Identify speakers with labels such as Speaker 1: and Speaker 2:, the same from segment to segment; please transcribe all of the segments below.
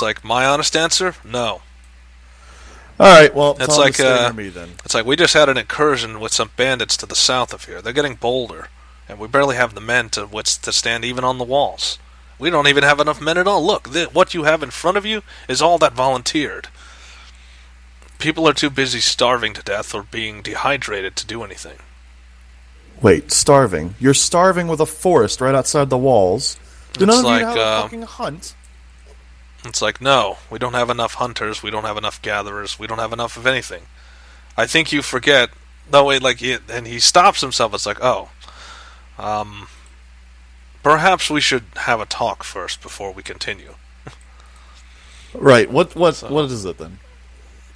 Speaker 1: like, my honest answer, no.
Speaker 2: Alright, well,
Speaker 1: It's
Speaker 2: tell
Speaker 1: like,
Speaker 2: them to stay near me then.
Speaker 1: It's like we just had an incursion with some bandits to the south of here. They're getting bolder, and we barely have the men to stand even on the walls. We don't even have enough men at all. Look, what you have in front of you is all that volunteered. People are too busy starving to death or being dehydrated to do anything.
Speaker 2: Wait, starving? You're starving with a forest right outside the walls. Do none of you have a fucking hunt?
Speaker 1: It's like, no, we don't have enough hunters, we don't have enough gatherers, we don't have enough of anything. I think you forget... No, wait, and he stops himself, it's like, perhaps we should have a talk first before we continue.
Speaker 2: Right, what is it then?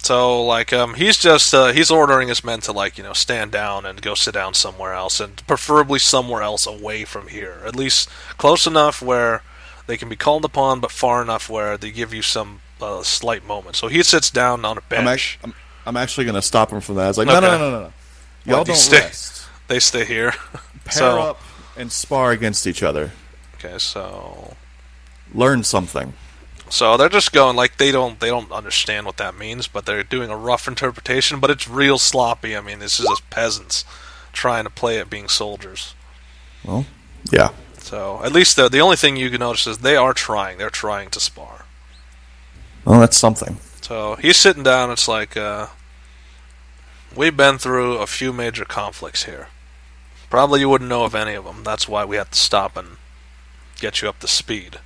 Speaker 1: So, like, he's ordering his men to, stand down and go sit down somewhere else, and preferably somewhere else away from here. At least close enough where they can be called upon, but far enough where they give you some slight moment. So he sits down on a bench.
Speaker 2: I'm actually going to stop him from that. It's like, no. Y'all don't rest.
Speaker 1: They stay here.
Speaker 2: Pair up and spar against each other.
Speaker 1: Okay, so...
Speaker 2: Learn something.
Speaker 1: So they're just going, like, they don't understand what that means, but they're doing a rough interpretation, but it's real sloppy. I mean, this is just peasants trying to play at being soldiers.
Speaker 2: Well, yeah.
Speaker 1: So, at least the only thing you can notice is they are trying. They're trying to spar.
Speaker 2: Well, that's something.
Speaker 1: So, he's sitting down. It's like, we've been through a few major conflicts here. Probably you wouldn't know of any of them. That's why we have to stop and get you up to speed.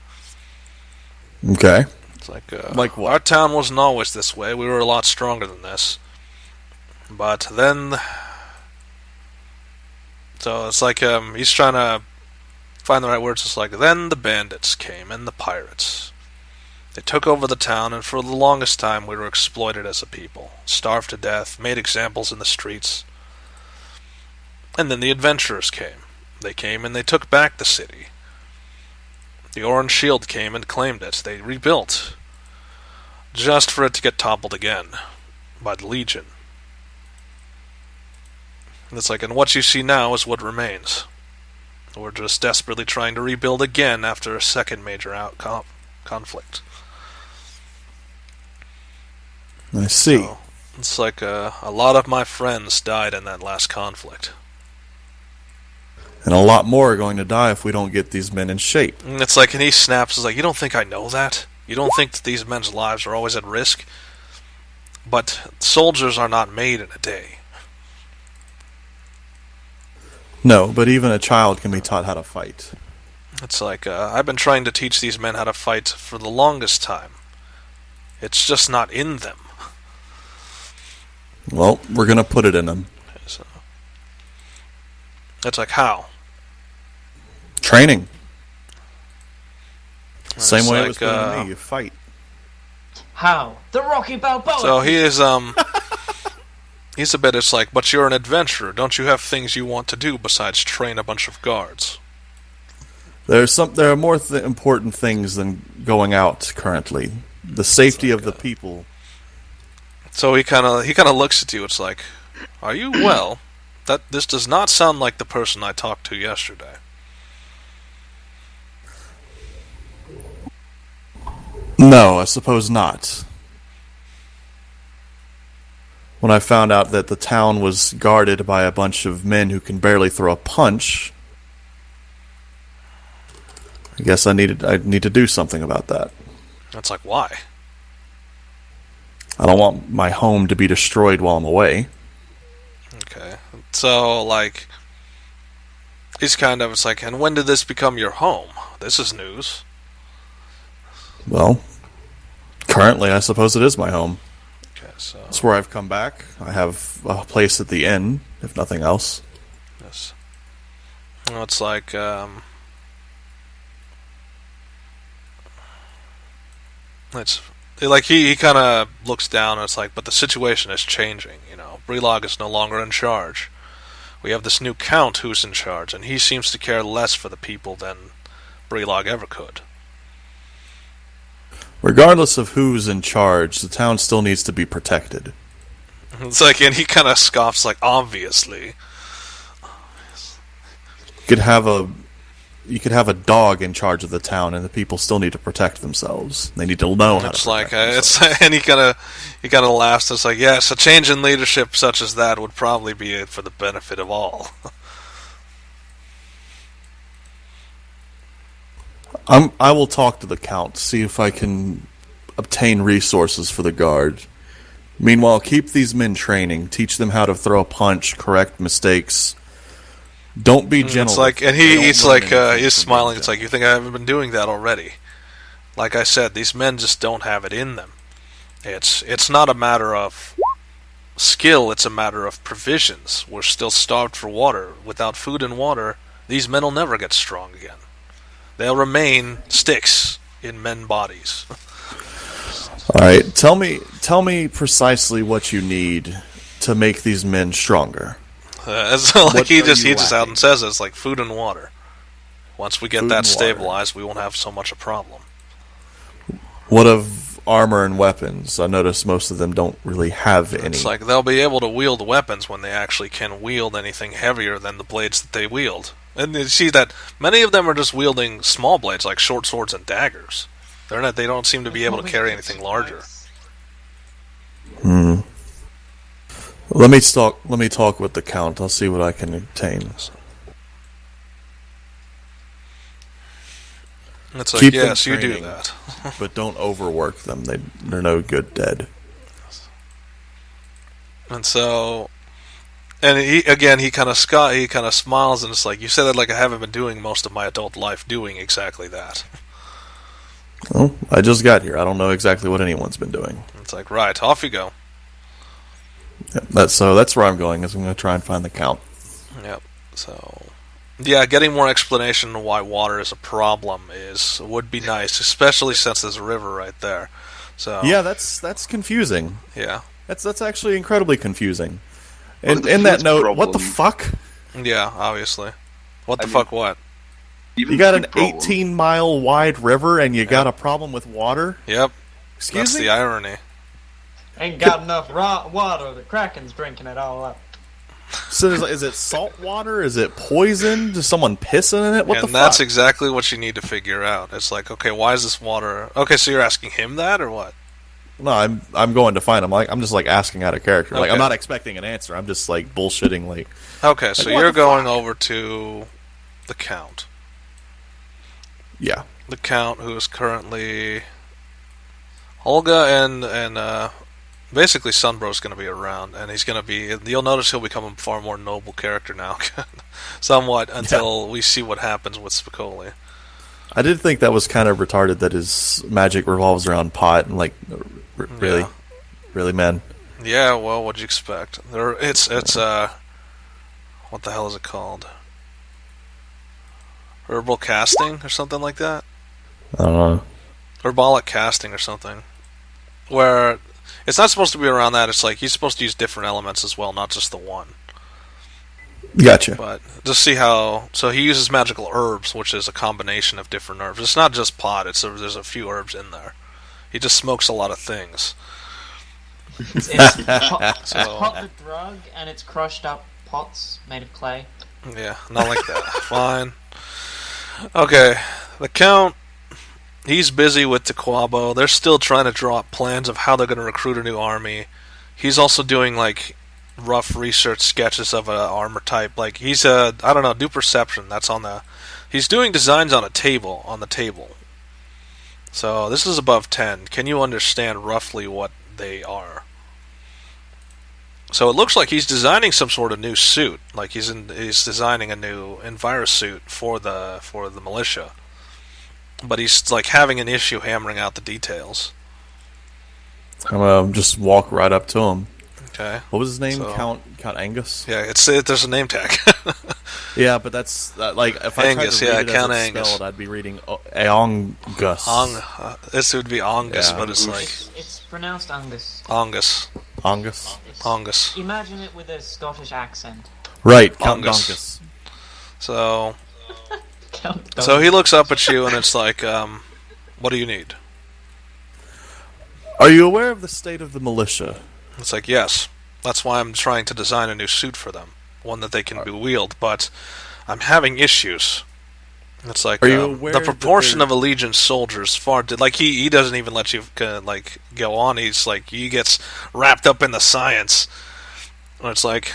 Speaker 2: Okay.
Speaker 1: It's like
Speaker 2: what?
Speaker 1: Our town wasn't always this way. We were a lot stronger than this. But then... So, it's like, he's trying to find the right words. It's like, then the bandits came and the pirates. They took over the town, and for the longest time we were exploited as a people, starved to death, made examples in the streets. And then the adventurers came. They came and they took back the city. The Orange Shield came and claimed it. They rebuilt, just for it to get toppled again by the Legion. And it's like, and what you see now is what remains. We're just desperately trying to rebuild again after a second major conflict.
Speaker 2: I see.
Speaker 1: So, it's like a lot of my friends died in that last conflict.
Speaker 2: And a lot more are going to die if we don't get these men in shape.
Speaker 1: And it's like, and he snaps, it's like, you don't think I know that? You don't think that these men's lives are always at risk? But soldiers are not made in a day.
Speaker 2: No, but even a child can be taught how to fight.
Speaker 1: It's like, I've been trying to teach these men how to fight for the longest time. It's just not in them.
Speaker 2: Well, we're going to put it in them.
Speaker 1: Okay, so. It's like, how?
Speaker 2: Training.
Speaker 1: And
Speaker 2: Same way
Speaker 1: like,
Speaker 2: it was done to me, you fight.
Speaker 3: How? The Rocky Balboa!
Speaker 1: So he is, he's a bit, it's like, but you're an adventurer. Don't you have things you want to do besides train a bunch of guards?
Speaker 2: There are more important things than going out currently. The safety of the people.
Speaker 1: So he kind of looks at you. It's like, are you well? This does not sound like the person I talked to yesterday.
Speaker 2: No, I suppose not. When I found out that the town was guarded by a bunch of men who can barely throw a punch, I guess I need to do something about that.
Speaker 1: It's like, why?
Speaker 2: I don't want my home to be destroyed while I'm away.
Speaker 1: Okay. So, like, he's kind of, it's like, and when did this become your home? This is news.
Speaker 2: Well, currently I suppose it is my home.
Speaker 1: Okay, so...
Speaker 2: It's where I've come back. I have a place at the inn, if nothing else.
Speaker 1: Yes. Well, it's like, it's... Like, he kind of looks down and it's like, but the situation is changing, you know. Brelog is no longer in charge. We have this new count who's in charge, and he seems to care less for the people than Brelog ever could.
Speaker 2: Regardless of who's in charge, the town still needs to be protected.
Speaker 1: It's like, and he kind of scoffs, like, obviously.
Speaker 2: You could have you could have a dog in charge of the town, and the people still need to protect themselves. They need to know how
Speaker 1: It's
Speaker 2: to
Speaker 1: like
Speaker 2: protect
Speaker 1: it's and he kind of laughs. It's like, yes, a change in leadership such as that would probably be for the benefit of all.
Speaker 2: I will talk to the Count, see if I can obtain resources for the guard. Meanwhile, keep these men training. Teach them how to throw a punch, correct mistakes. Don't be gentle.
Speaker 1: It's like, and he's like, he's smiling. It's like, you think I haven't been doing that already? Like I said, these men just don't have it in them. It's not a matter of skill. It's a matter of provisions. We're still starved for water. Without food and water, these men will never get strong again. They'll remain sticks in men bodies.
Speaker 2: All right, tell me precisely what you need to make these men stronger.
Speaker 1: He just out and says it's like food and water. Once we get that stabilized, we won't have so much a problem.
Speaker 2: What of armor and weapons? I notice most of them don't really have any.
Speaker 1: It's like they'll be able to wield weapons when they actually can wield anything heavier than the blades that they wield. And you see that many of them are just wielding small blades like short swords and daggers. They don't seem to be able to carry anything larger.
Speaker 2: Let me talk with the Count. I'll see what I can obtain.
Speaker 1: It's like, yes, you do that.
Speaker 2: But don't overwork them. They're no good dead.
Speaker 1: And so, and he kind of smiles and it's like, you said that like I haven't been doing most of my adult life doing exactly that.
Speaker 2: Well, I just got here. I don't know exactly what anyone's been doing.
Speaker 1: It's like, right, off you go.
Speaker 2: Yep, that's where I'm going. Is I'm going to try and find the Count.
Speaker 1: Yep. So, yeah, getting more explanation on why water is a problem would be nice, especially since there's a river right there. So
Speaker 2: yeah, that's confusing.
Speaker 1: Yeah,
Speaker 2: that's actually incredibly confusing. And in that note,
Speaker 4: problem.
Speaker 2: what the fuck?
Speaker 1: Yeah, obviously. What the fuck? What?
Speaker 2: You got an 18-mile wide river and you got a problem with water?
Speaker 1: Yep.
Speaker 2: Excuse
Speaker 1: That's
Speaker 2: me?
Speaker 1: the irony.
Speaker 3: Ain't got enough water. The Kraken's drinking it all up.
Speaker 2: So is it salt water? Is it poison? Is someone pissing in it? What the fuck?
Speaker 1: And that's exactly what you need to figure out. It's like, okay, why is this water... Okay, so you're asking him that, or what?
Speaker 2: No, I'm going to find him. I'm just like asking out of character.
Speaker 1: Okay.
Speaker 2: Like I'm not expecting an answer. I'm just like bullshitting. Like
Speaker 1: okay, so you're going over to the Count.
Speaker 2: Yeah,
Speaker 1: the Count, who is currently Olga and basically Sunbro's going to be around, and he's going to be. You'll notice he'll become a far more noble character now, somewhat until we see what happens with Spicoli.
Speaker 2: I did think that was kind of retarded that his magic revolves around pot and like really, man.
Speaker 1: Yeah, well, what'd you expect? It's what the hell is it called? Herbal casting or something like that?
Speaker 2: I don't know.
Speaker 1: Herbalic casting or something. Where it's not supposed to be around that, it's like he's supposed to use different elements as well, not just the one.
Speaker 2: Gotcha.
Speaker 1: But just see how... So he uses magical herbs, which is a combination of different herbs. It's not just pot, there's a few herbs in there. He just smokes a lot of things.
Speaker 3: It's pot the drug, and it's crushed up pots made of clay.
Speaker 1: Yeah, not like that. Fine. Okay, the Count, he's busy with Tequabo. They're still trying to draw up plans of how they're going to recruit a new army. He's also doing, like, rough research sketches of an armor type. Like, he's I don't know, do perception. That's on the... He's doing designs on the table. So, this is above 10. Can you understand roughly what they are? So it looks like he's designing some sort of new suit, like he's designing a new Enviro suit for the militia, but he's like having an issue hammering out the details.
Speaker 2: Just walk right up to him.
Speaker 1: Okay.
Speaker 2: What was his name? Count Angus.
Speaker 1: Yeah, there's a name tag.
Speaker 2: Yeah, but that's like if I
Speaker 1: Angus,
Speaker 2: tried to read it
Speaker 1: Count
Speaker 2: as it's
Speaker 1: Angus.
Speaker 2: Spelled, I'd be reading Angus.
Speaker 1: This would be Angus,
Speaker 2: Yeah.
Speaker 1: but it's like
Speaker 3: It's pronounced Angus.
Speaker 1: Angus. Angus.
Speaker 3: Imagine it with a Scottish accent.
Speaker 2: Right, Count
Speaker 1: Angus.
Speaker 2: Angus.
Speaker 1: So
Speaker 3: Count
Speaker 1: he looks up at you and it's like, what do you need?
Speaker 2: Are you aware of the state of the militia?
Speaker 1: It's like, yes. That's why I'm trying to design a new suit for them. One that they can wield, but I'm having issues. It's like
Speaker 2: Are you aware
Speaker 1: the
Speaker 2: that
Speaker 1: proportion
Speaker 2: there-
Speaker 1: of a Legion soldiers far like he doesn't even let you like go on. He's like he gets wrapped up in the science. It's like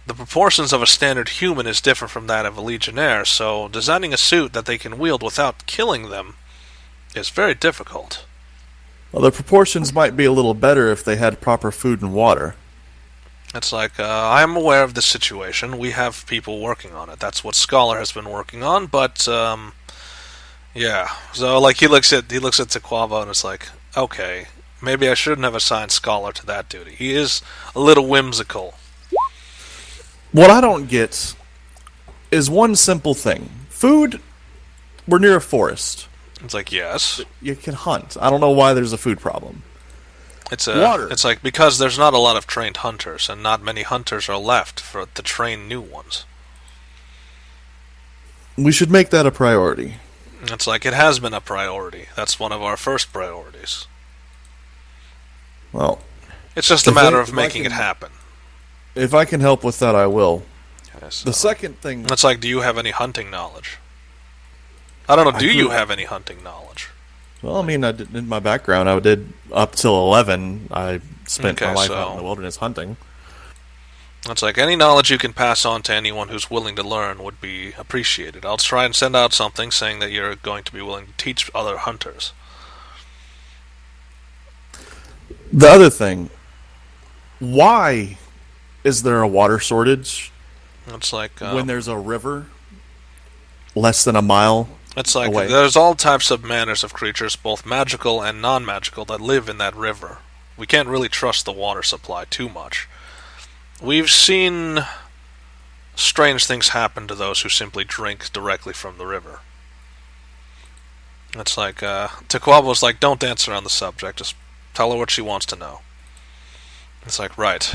Speaker 1: the proportions of a standard human is different from that of a Legionnaire. So designing a suit that they can wield without killing them is very difficult.
Speaker 2: Well, the proportions might be a little better if they had proper food and water.
Speaker 1: It's like I'm aware of this situation. We have people working on it. That's what Scholar has been working on. But yeah. So like he looks at Tequavo and it's like, okay, maybe I shouldn't have assigned Scholar to that duty. He is a little whimsical.
Speaker 2: What I don't get is one simple thing. Food, we're near a forest.
Speaker 1: It's like, yes.
Speaker 2: You can hunt. I don't know why there's a food problem. Water.
Speaker 1: It's like because there's not a lot of trained hunters, and not many hunters are left to train new ones.
Speaker 2: We should make that a priority.
Speaker 1: It's like it has been a priority. That's one of our first priorities.
Speaker 2: Well,
Speaker 1: it's just a matter of making it happen.
Speaker 2: If I can help with that, I will.
Speaker 1: Okay, so
Speaker 2: The second thing...
Speaker 1: it's like, do you have any hunting knowledge? I don't know. Do you have any hunting knowledge?
Speaker 2: Well, I mean, in my background, I did up till 11. I spent my life out in the wilderness hunting.
Speaker 1: It's like any knowledge you can pass on to anyone who's willing to learn would be appreciated. I'll try and send out something saying that you're going to be willing to teach other hunters.
Speaker 2: The other thing, why is there a water shortage
Speaker 1: It's like
Speaker 2: when there's a river less than a mile
Speaker 1: it's like
Speaker 2: away?
Speaker 1: There's all types of manners of creatures, both magical and non-magical, that live in that river. We can't really trust the water supply too much. We've seen strange things happen to those who simply drink directly from the river. It's like Tequavo's like, don't answer on the subject, just tell her what she wants to know. It's like, right.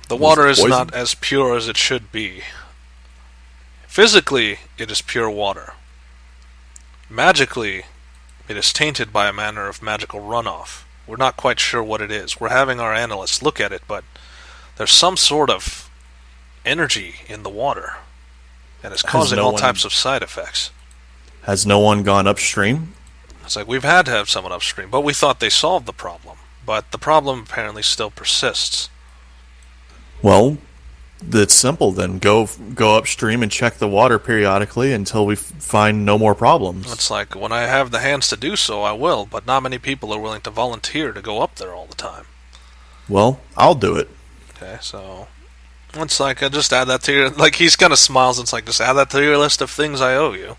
Speaker 1: The water is not as pure as it should be. Physically, it is pure water. Magically, it is tainted by a manner of magical runoff. We're not quite sure what it is. We're having our analysts look at it, but there's some sort of energy in the water, and it's causing all types of side effects.
Speaker 2: Has no one gone upstream?
Speaker 1: It's like, we've had to have someone upstream, but we thought they solved the problem. But the problem apparently still persists.
Speaker 2: Well, it's simple then. Go upstream and check the water periodically until we find no more problems.
Speaker 1: It's like, when I have the hands to do so, I will, but not many people are willing to volunteer to go up there all the time.
Speaker 2: Well, I'll do it.
Speaker 1: Okay, so it's like, just add that to your... Like, he's kind of smiles, and it's like, just add that to your list of things I owe you.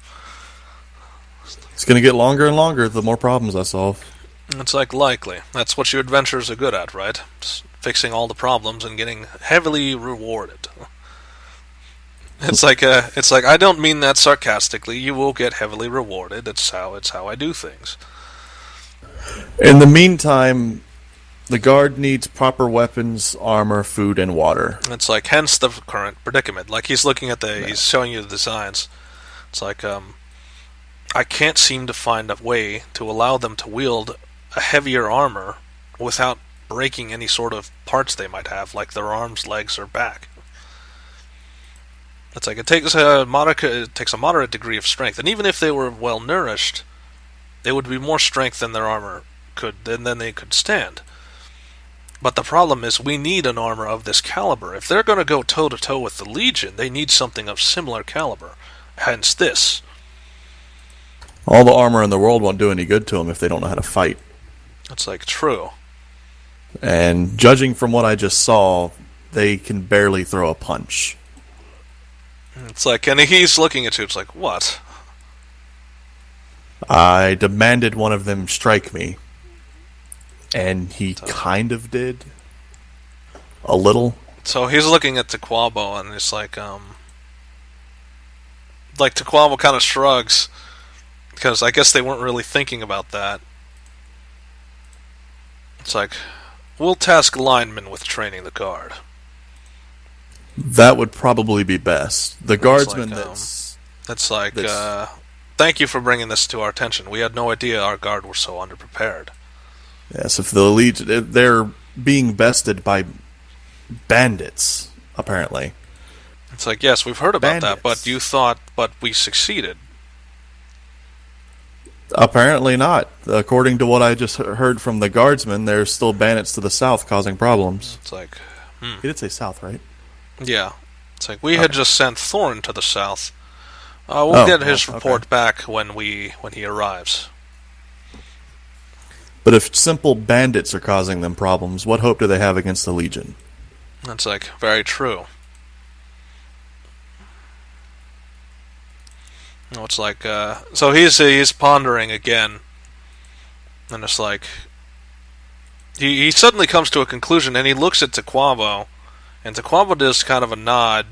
Speaker 2: It's going to get longer and longer the more problems I solve.
Speaker 1: It's like, likely. That's what your adventurers are good at, right? Just fixing all the problems and getting heavily rewarded. It's like, I don't mean that sarcastically. You will get heavily rewarded. It's how I do things.
Speaker 2: In the meantime, the guard needs proper weapons, armor, food, and water.
Speaker 1: It's like, hence the current predicament. Like, he's looking at he's showing you the designs. It's like, I can't seem to find a way to allow them to wield a heavier armor without breaking any sort of parts they might have, like their arms, legs, or back. It's like, it takes a moderate degree of strength, and even if they were well nourished, they would be more strength than their armor than they could stand. But the problem is, we need an armor of this caliber. If they're going to go toe-to-toe with the Legion, they need something of similar caliber. Hence this.
Speaker 2: All the armor in the world won't do any good to them if they don't know how to fight.
Speaker 1: It's like, true.
Speaker 2: And judging from what I just saw, they can barely throw a punch.
Speaker 1: It's like, and he's looking at you, it's like, what?
Speaker 2: I demanded one of them strike me. And he kind of did. A little.
Speaker 1: So he's looking at Tequavo, and it's like Tequavo kind of shrugs, because I guess they weren't really thinking about that. It's like, we'll task linemen with training the guard.
Speaker 2: That would probably be best. The guardsman
Speaker 1: It's like, thank you for bringing this to our attention. We had no idea our guard were so underprepared.
Speaker 2: Yes, if the elite, they're being bested by bandits, apparently.
Speaker 1: It's like, yes, we've heard about that,
Speaker 2: Bandits.
Speaker 1: but we succeeded.
Speaker 2: Apparently not. According to what I just heard from the guardsmen, there's still bandits to the south causing problems.
Speaker 1: It's like,
Speaker 2: He did say south, right?
Speaker 1: yeah. It's like, we had just sent Thorin to the south. We'll get his report back when he arrives.
Speaker 2: But if simple bandits are causing them problems, what hope do they have against the Legion?
Speaker 1: That's like, very true. No, it's like, so he's pondering again, and it's like, he suddenly comes to a conclusion, and he looks at Tequavo, and Tequavo does kind of a nod,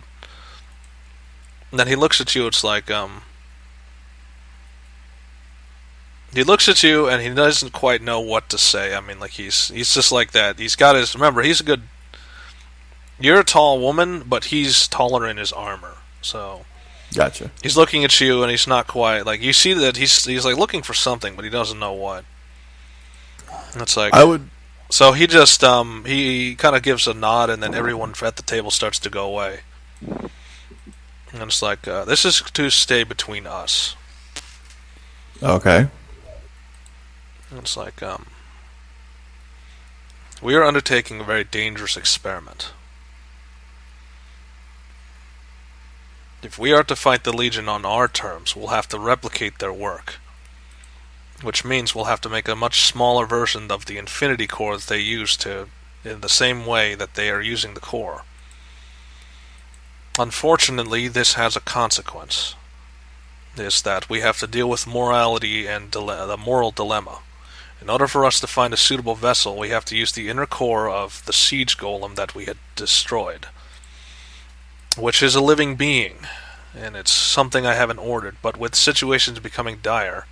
Speaker 1: and then he looks at you, it's like, he looks at you, and he doesn't quite know what to say. I mean, like, he's just like that. He's got his, remember, he's a good, you're a tall woman, but he's taller in his armor, so...
Speaker 2: Gotcha.
Speaker 1: He's looking at you, and he's not quite, like, you see that he's like looking for something, but he doesn't know what. And it's like, so he just, he kind of gives a nod, and then everyone at the table starts to go away. And it's like, this is to stay between us.
Speaker 2: Okay.
Speaker 1: And it's like, we are undertaking a very dangerous experiment. If we are to fight the Legion on our terms, we'll have to replicate their work. Which means we'll have to make a much smaller version of the Infinity Core that they use in the same way that they are using the core. Unfortunately, this has a consequence. Is that we have to deal with morality and the moral dilemma. In order for us to find a suitable vessel, we have to use the inner core of the siege golem that we had destroyed. Which is a living being, and it's something I haven't ordered, but with situations becoming dire.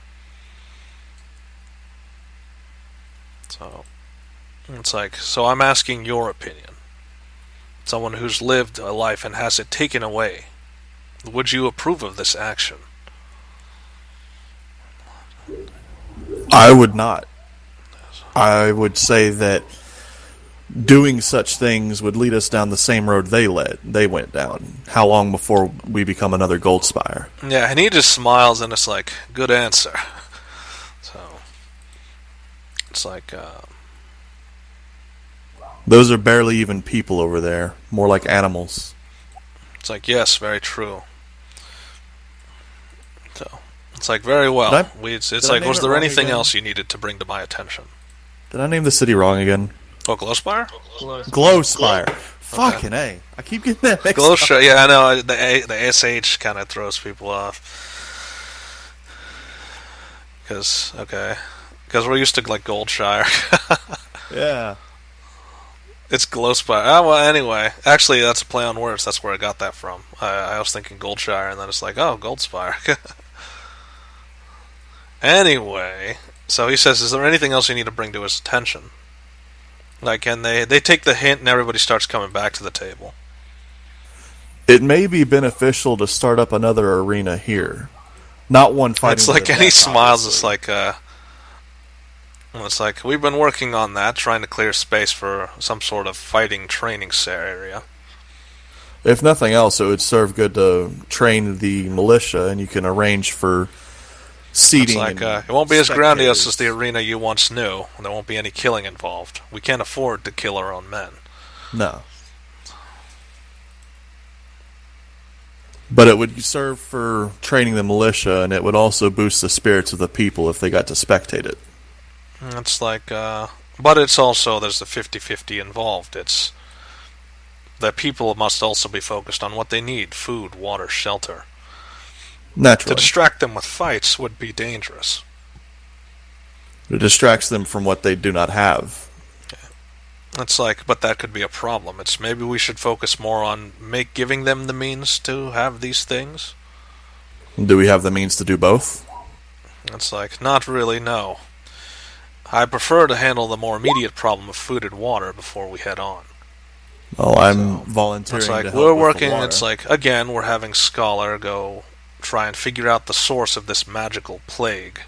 Speaker 1: So, it's like, so I'm asking your opinion. Someone who's lived a life and has it taken away. Would you approve of this action?
Speaker 2: I would not. I would say that doing such things would lead us down the same road they went down. How long before we become another Goldspire?
Speaker 1: Yeah, and he just smiles, and it's like, good answer. So, it's like,
Speaker 2: those are barely even people over there. More like animals.
Speaker 1: It's like, yes, very true. So, it's like, very well. It's like, was there anything else you needed to bring to my attention?
Speaker 2: Did I name the city wrong again?
Speaker 1: Oh, Glowspire?
Speaker 2: Glowspire. Fucking A. I keep getting that mixed up.
Speaker 1: Glowspire, yeah, I know. The SH kind of throws people off. Because we're used to, like, Goldshire.
Speaker 2: Yeah.
Speaker 1: It's Glowspire. Oh, well, anyway. Actually, that's a play on words. That's where I got that from. I was thinking Goldshire, and then it's like, oh, Goldspire. Anyway, so he says, is there anything else you need to bring to his attention? Like, and they take the hint, and everybody starts coming back to the table.
Speaker 2: It may be beneficial to start up another arena here. Not one fighting.
Speaker 1: It's like, and he smiles, it's like, we've been working on that, trying to clear space for some sort of fighting training area.
Speaker 2: If nothing else, it would serve good to train the militia, and you can arrange for seating.
Speaker 1: It's like, it won't be as grandiose as the arena you once knew, and there won't be any killing involved. We can't afford to kill our own men.
Speaker 2: No. But it would serve for training the militia, and it would also boost the spirits of the people if they got to spectate it.
Speaker 1: It's like, but it's also, there's the 50-50 involved. It's that people must also be focused on what they need: food, water, shelter.
Speaker 2: Naturally.
Speaker 1: To distract them with fights would be dangerous.
Speaker 2: It distracts them from what they do not have.
Speaker 1: It's like, but that could be a problem. It's maybe we should focus more on giving them the means to have these things.
Speaker 2: Do we have the means to do both?
Speaker 1: It's like, not really, no. I prefer to handle the more immediate problem of food and water before we head on.
Speaker 2: Well, I'm volunteering
Speaker 1: to help. It's like, we're working, it's like, again, we're having Scholar go try and figure out the source of this magical plague.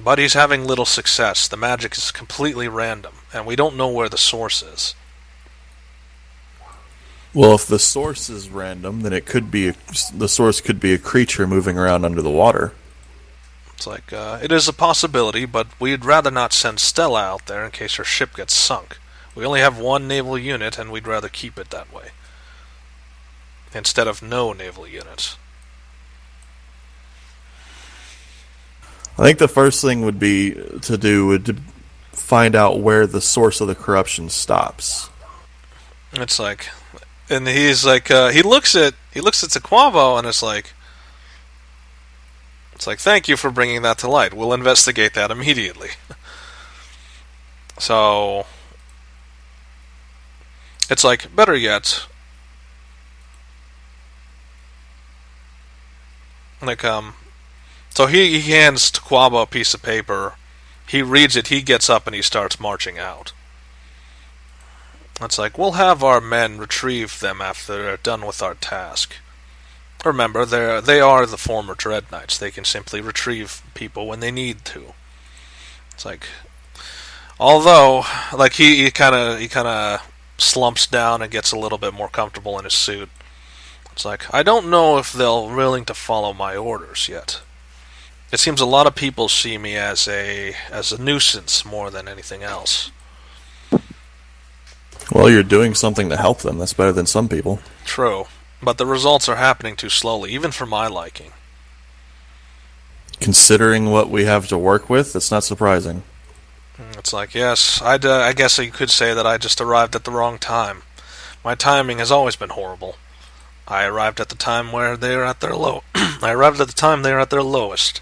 Speaker 1: But he's having little success. The magic is completely random, and we don't know where the source is.
Speaker 2: Well, if the source is random, then the source could be a creature moving around under the water.
Speaker 1: It's like, it is a possibility, but we'd rather not send Stella out there in case her ship gets sunk. We only have one naval unit, and we'd rather keep it that way. Instead of no naval units.
Speaker 2: I think the first thing would to find out where the source of the corruption stops.
Speaker 1: It's like, and he's like, he looks at Sequavo, and it's like, thank you for bringing that to light. We'll investigate that immediately. So, it's like, better yet, like, so he hands Sequavo a piece of paper. He reads it, he gets up, and he starts marching out. It's like, we'll have our men retrieve them after they're done with our task. Remember, they are the former Dread Knights. They can simply retrieve people when they need to. It's like, although, like he kind of slumps down and gets a little bit more comfortable in his suit. It's like, I don't know if they're willing to follow my orders yet. It seems a lot of people see me as a nuisance more than anything else.
Speaker 2: Well, you're doing something to help them. That's better than some people.
Speaker 1: True. But the results are happening too slowly, even for my liking.
Speaker 2: Considering what we have to work with, it's not surprising.
Speaker 1: It's like, yes, I guess you could say that I just arrived at the wrong time. My timing has always been horrible. I arrived at the time where they are at their low. I arrived at the time they are at their lowest.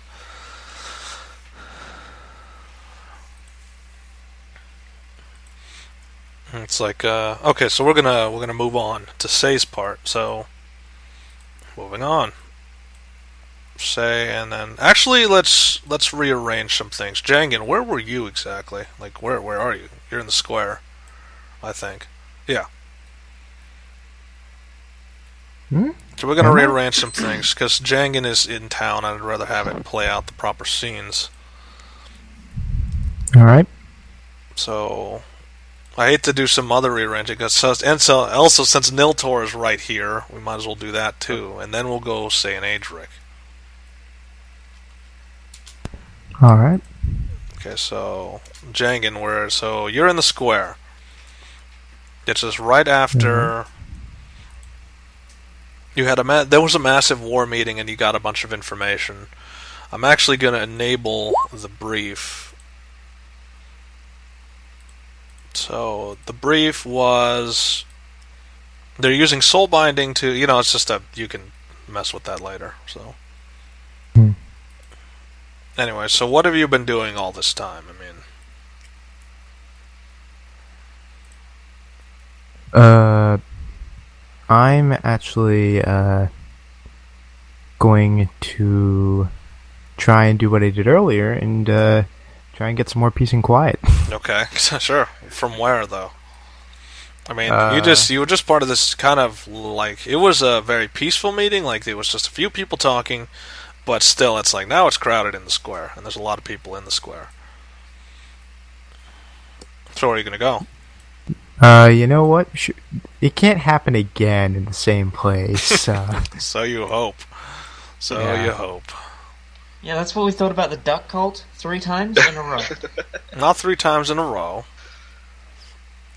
Speaker 1: It's like, okay, so we're gonna move on to Say's part. So, moving on. Say, and then actually let's rearrange some things. Jangan, where were you exactly? Like, where are you? You're in the square, I think. Yeah. So we're gonna rearrange some things because Jangan is in town. I'd rather have it play out the proper scenes.
Speaker 4: All right.
Speaker 1: So. I hate to do some other rearranging, also since Niltaor is right here, we might as well do that too, and then we'll go say an Adrik.
Speaker 4: All right.
Speaker 1: Okay, so Jangan, so you're in the square. It's just right after you had there was a massive war meeting and you got a bunch of information. I'm actually going to enable the brief. So, the brief was, they're using soul binding to, it's just you can mess with that later, so. Anyway, so what have you been doing all this time?
Speaker 4: I'm actually, going to try and do what I did earlier and, try and get some more peace and quiet.
Speaker 1: Okay, sure. From where, though? You were just part of this kind of, like, it was a very peaceful meeting, like, it was just a few people talking, but still, it's like, now it's crowded in the square, and there's a lot of people in the square. So where are you going to
Speaker 4: go? You know what? It can't happen again in the same place.
Speaker 1: So you hope. You hope.
Speaker 3: Yeah, that's what we thought about the duck cult 3 times in a row.
Speaker 1: Not 3 times in a row.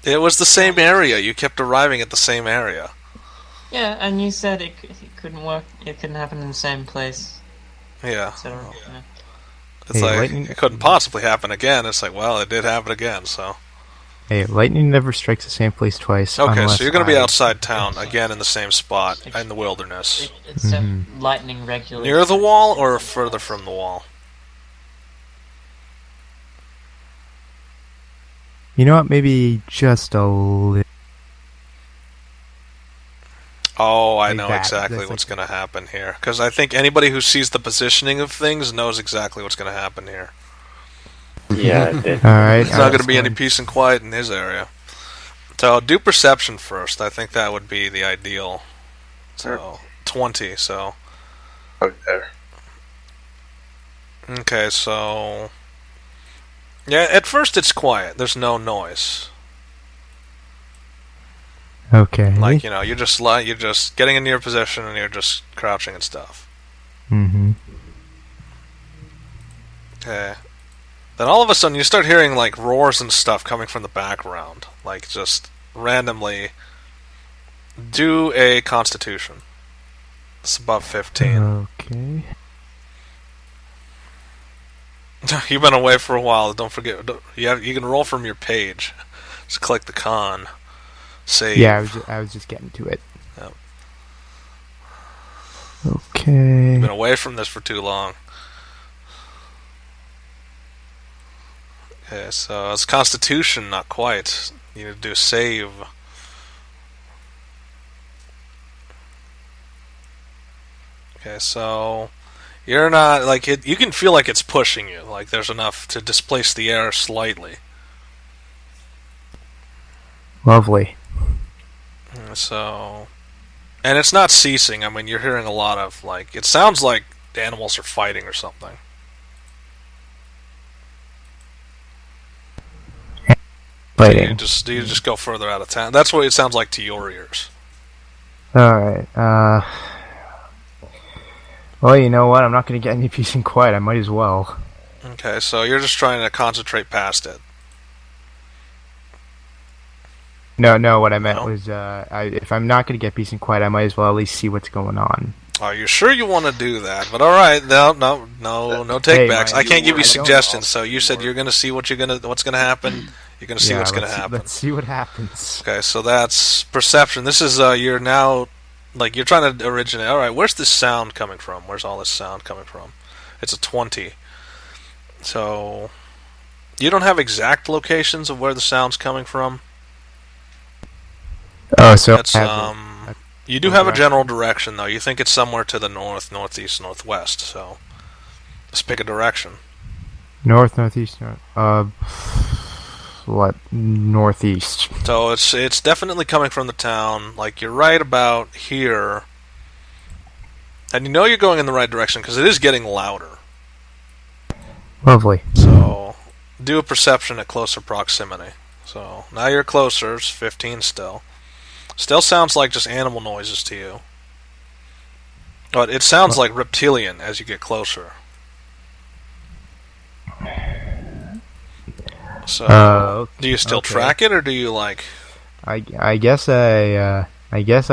Speaker 1: It was the same area. You kept arriving at the same area.
Speaker 3: Yeah, and you said it couldn't work. It couldn't happen in the same place.
Speaker 1: Yeah. It's
Speaker 4: it
Speaker 1: couldn't possibly happen again. It's like, well, it did happen again, so.
Speaker 4: Hey, lightning never strikes the same place twice.
Speaker 1: Okay, so you're going to be outside town, again in the same spot, in the wilderness.
Speaker 3: It's lightning regularly.
Speaker 1: Near the wall, or further from the wall?
Speaker 4: You know what, maybe just a little...
Speaker 1: Oh, I know exactly what's going to happen here. Because I think anybody who sees the positioning of things knows exactly what's going to happen here.
Speaker 5: Yeah, it did.
Speaker 4: Alright.
Speaker 1: There's not going to be any peace and quiet in his area. So, do perception first. I think that would be the ideal. So, 20, so...
Speaker 5: Okay.
Speaker 1: Okay, so... Yeah, at first it's quiet. There's no noise.
Speaker 4: Okay.
Speaker 1: Like, you're just getting into your position and you're just crouching and stuff.
Speaker 4: Mm-hmm.
Speaker 1: Okay. Then all of a sudden you start hearing like roars and stuff coming from the background. Like just randomly. Do a Constitution. It's above 15.
Speaker 4: Okay.
Speaker 1: You've been away for a while. Don't forget. You can roll from your page. Just click the con. Save.
Speaker 4: Yeah, I was just getting to it.
Speaker 1: Yep.
Speaker 4: Okay.
Speaker 1: You've been away from this for too long. Okay, so it's Constitution, not quite. You need to do save. Okay, so you're not like it. You can feel like it's pushing you. Like there's enough to displace the air slightly.
Speaker 4: Lovely.
Speaker 1: So, and it's not ceasing. I mean, you're hearing a lot of like. It sounds like the animals are fighting or something.
Speaker 4: Fighting.
Speaker 1: Do you just go further out of town? That's what it sounds like to your ears.
Speaker 4: Alright, well, you know what? I'm not going to get any peace and quiet. I might as well.
Speaker 1: Okay, so you're just trying to concentrate past it.
Speaker 4: No, what I meant
Speaker 1: No?
Speaker 4: was, if I'm not going to get peace and quiet, I might as well at least see what's going on.
Speaker 1: Are you sure you want to do that? But all right, no takebacks.
Speaker 4: Hey,
Speaker 1: I can't give you
Speaker 4: I don't-
Speaker 1: suggestions. So you said you're going to see what's going to happen. You're going to see what's going to happen.
Speaker 4: Let's see what happens.
Speaker 1: Okay, so that's perception. This is you're now like you're trying to originate. All right, where's this sound coming from? Where's all this sound coming from? It's a 20. So you don't have exact locations of where the sound's coming from.
Speaker 4: Oh, so
Speaker 1: That's you do have a general direction though. You think it's somewhere to the north, northeast, northwest. So let's pick a direction.
Speaker 4: north, northeast, northeast.
Speaker 1: So it's definitely coming from the town. Like you're right about here, and you know you're going in the right direction because it is getting louder.
Speaker 4: Lovely.
Speaker 1: So do a perception at closer proximity. So now you're closer. It's 15 still. Still sounds like just animal noises to you, but it sounds like reptilian as you get closer. So do you still track it, or do you like?
Speaker 4: I guess I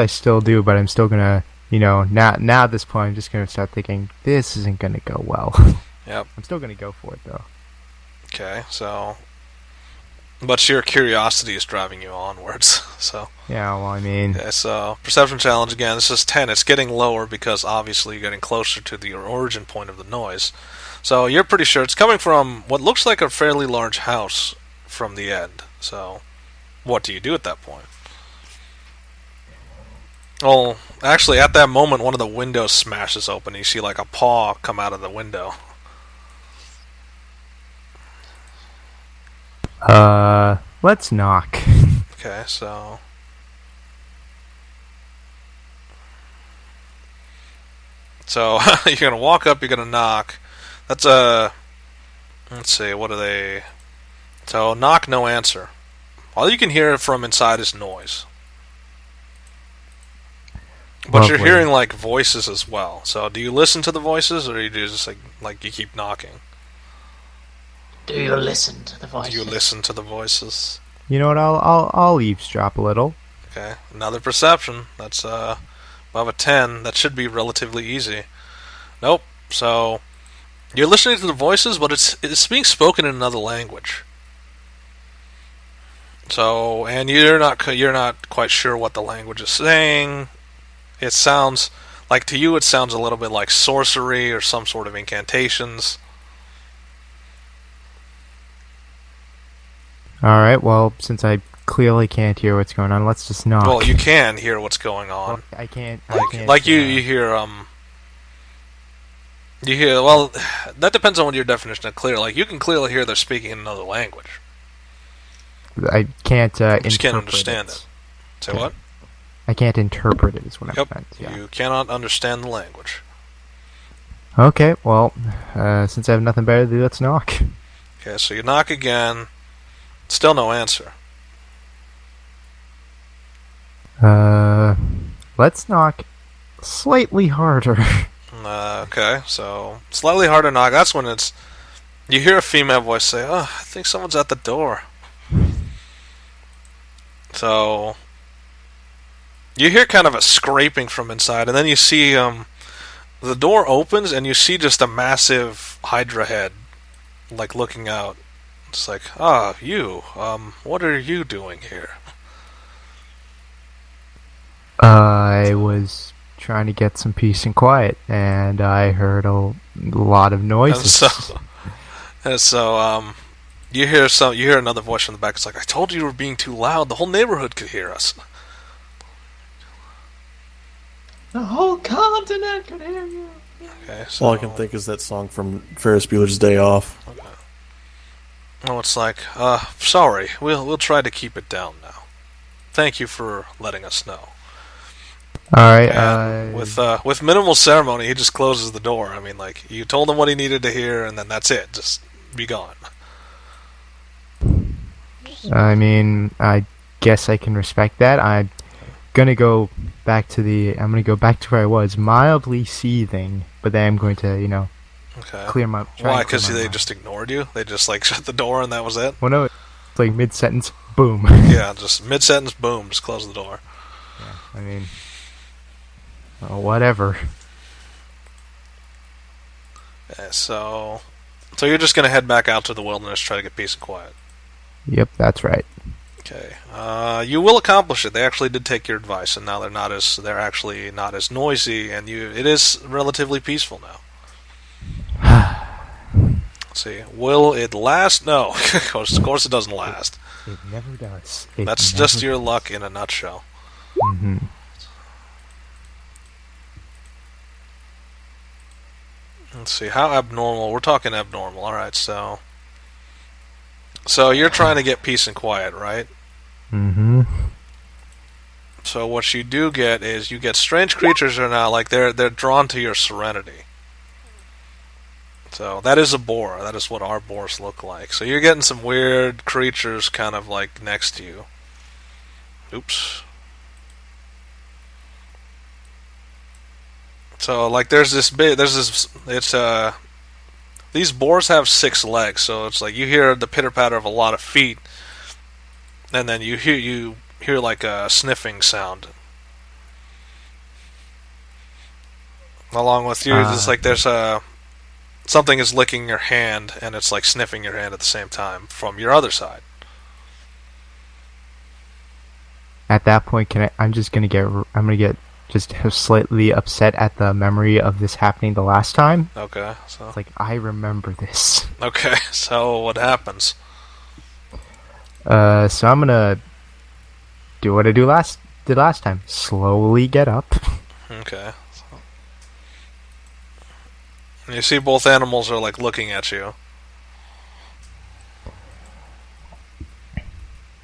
Speaker 4: still do, but I'm still gonna, now at this point, I'm just gonna start thinking this isn't gonna go well.
Speaker 1: Yep.
Speaker 4: I'm still gonna go for it though.
Speaker 1: Okay, so, but your curiosity is driving you onwards. So
Speaker 4: Yeah, well, I mean,
Speaker 1: okay, so perception challenge again. This is 10. It's getting lower because obviously you're getting closer to the origin point of the noise. So you're pretty sure it's coming from what looks like a fairly large house from the end. So what do you do at that point? Well, actually, at that moment, one of the windows smashes open. You see like a paw come out of the window.
Speaker 4: let's knock.
Speaker 1: Okay, so you're gonna walk up, you're gonna knock. That's let's see, what are they? So knock, no answer. All you can hear from inside is noise. But you're
Speaker 4: Lovely.
Speaker 1: hearing like voices as well. So do you listen to the voices, or do you just like you keep knocking?
Speaker 3: Do you listen to the voices?
Speaker 1: Do you listen to the voices?
Speaker 4: You know what? I'll eavesdrop a little.
Speaker 1: Okay, another perception. That's above a 10. That should be relatively easy. Nope. So you're listening to the voices, but it's being spoken in another language. So, and you're not quite sure what the language is saying. It sounds like, to you, it sounds a little bit like sorcery or some sort of incantations.
Speaker 4: Alright, well, since I clearly can't hear what's going on, let's just knock.
Speaker 1: Well, you can hear what's going on.
Speaker 4: Well, I can't.
Speaker 1: You hear well, that depends on what your definition of clear. Like, you can clearly hear they're speaking in another language.
Speaker 4: I can't
Speaker 1: You
Speaker 4: interpret
Speaker 1: just can't understand it. Say what?
Speaker 4: I can't interpret it, is what I
Speaker 1: Yep.
Speaker 4: meant. Yeah.
Speaker 1: You cannot understand the language.
Speaker 4: Okay, well, since I have nothing better to do, let's knock.
Speaker 1: Okay, so you knock again. Still no answer.
Speaker 4: Let's knock slightly harder.
Speaker 1: Okay, so slightly harder knock. That's when you hear a female voice say, "Oh, I think someone's at the door." So you hear kind of a scraping from inside, and then you see the door opens, and you see just a massive Hydra head, like looking out. It's like, you. What are you doing here?
Speaker 4: I was trying to get some peace and quiet, and I heard a lot of noises.
Speaker 1: And so, you hear another voice from the back. It's like, I told you were being too loud. The whole neighborhood could hear us.
Speaker 3: The whole continent could hear you.
Speaker 1: Okay, so
Speaker 2: All I can think is that song from Ferris Bueller's Day Off.
Speaker 1: Okay. Oh, it's like, sorry. We'll try to keep it down now. Thank you for letting us know.
Speaker 4: Alright,
Speaker 1: And with minimal ceremony, he just closes the door. I mean, like, you told him what he needed to hear, and then that's it. Just be gone.
Speaker 4: I mean, I guess I can respect that. I'm gonna go back to where I was, mildly seething, but then I'm going to,
Speaker 1: Okay.
Speaker 4: clear my...
Speaker 1: Why? Because they just ignored you? They just, like, shut the door and that was it?
Speaker 4: Well, no, it's like mid-sentence, boom.
Speaker 1: Yeah, just mid-sentence, boom, just close the door.
Speaker 4: Yeah, I mean... whatever.
Speaker 1: Yeah, so you're just going to head back out to the wilderness, try to get peace and quiet.
Speaker 4: Yep, that's right.
Speaker 1: Okay. You will accomplish it. They actually did take your advice, and now they're actually not as noisy, and it is relatively peaceful now. Let's see. Will it last? No. Of course it doesn't last.
Speaker 4: It never does.
Speaker 1: That's just your luck in a nutshell.
Speaker 4: Mm-hmm.
Speaker 1: Let's see. How abnormal? We're talking abnormal. Alright, so you're trying to get peace and quiet, right?
Speaker 4: Mm-hmm.
Speaker 1: So what you do get is you get strange creatures are now like they're drawn to your serenity. So that is a boar. That is what our boars look like. So you're getting some weird creatures kind of like next to you. Oops. So like these boars have 6 legs, so it's like you hear the pitter patter of a lot of feet, and then you hear like a sniffing sound. Along with you, it's like there's something is licking your hand, and it's like sniffing your hand at the same time from your other side.
Speaker 4: At that point, I'm gonna get just slightly upset at the memory of this happening the last time.
Speaker 1: Okay, so
Speaker 4: It's like, I remember this.
Speaker 1: okay, so what happens?
Speaker 4: So I'm gonna do what I did last time. Slowly get up.
Speaker 1: Okay. And you see both animals are like looking at you.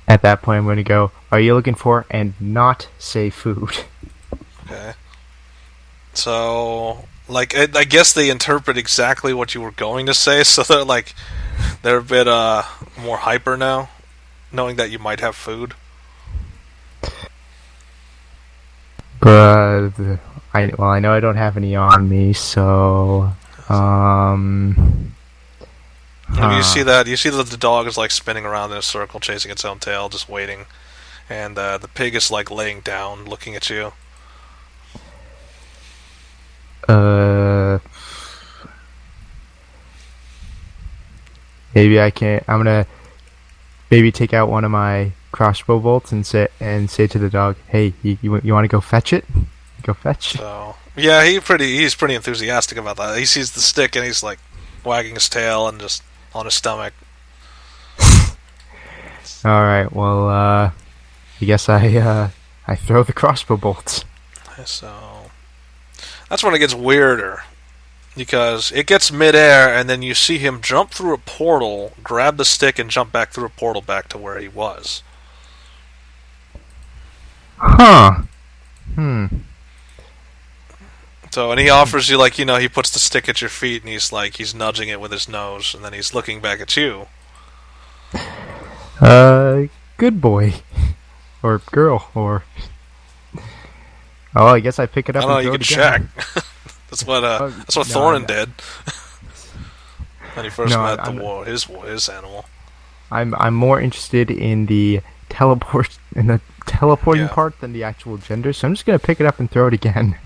Speaker 4: At that point, I'm gonna go, are you looking for, and not say food.
Speaker 1: Okay. So, like, I guess they interpret exactly what you were going to say, so they're a bit more hyper now, knowing that you might have food.
Speaker 4: But I know I don't have any on me, so
Speaker 1: You see that the dog is like spinning around in a circle, chasing its own tail, just waiting, and the pig is like laying down, looking at you.
Speaker 4: Maybe I'm gonna maybe take out one of my crossbow bolts and say to the dog, "Hey, you want to go fetch it? Go fetch."
Speaker 1: So yeah, he's pretty enthusiastic about that. He sees the stick and he's like wagging his tail and just on his stomach.
Speaker 4: All right. Well, I guess I throw the crossbow bolts.
Speaker 1: So that's when it gets weirder, because it gets midair and then you see him jump through a portal, grab the stick, and jump back through a portal back to where he was.
Speaker 4: Huh.
Speaker 1: So, and he offers you, like, he puts the stick at your feet and he's nudging it with his nose, and then he's looking back at you.
Speaker 4: Good boy. Or girl, or... Oh, I guess I pick it up
Speaker 1: I don't
Speaker 4: and
Speaker 1: know,
Speaker 4: throw
Speaker 1: you
Speaker 4: it
Speaker 1: can
Speaker 4: again.
Speaker 1: check. That's what
Speaker 4: no,
Speaker 1: Thorin
Speaker 4: no.
Speaker 1: did. When he first
Speaker 4: No,
Speaker 1: met
Speaker 4: I'm-
Speaker 1: his animal.
Speaker 4: I'm more interested in the teleporting
Speaker 1: Yeah.
Speaker 4: part than the actual gender, so I'm just gonna pick it up and throw it again.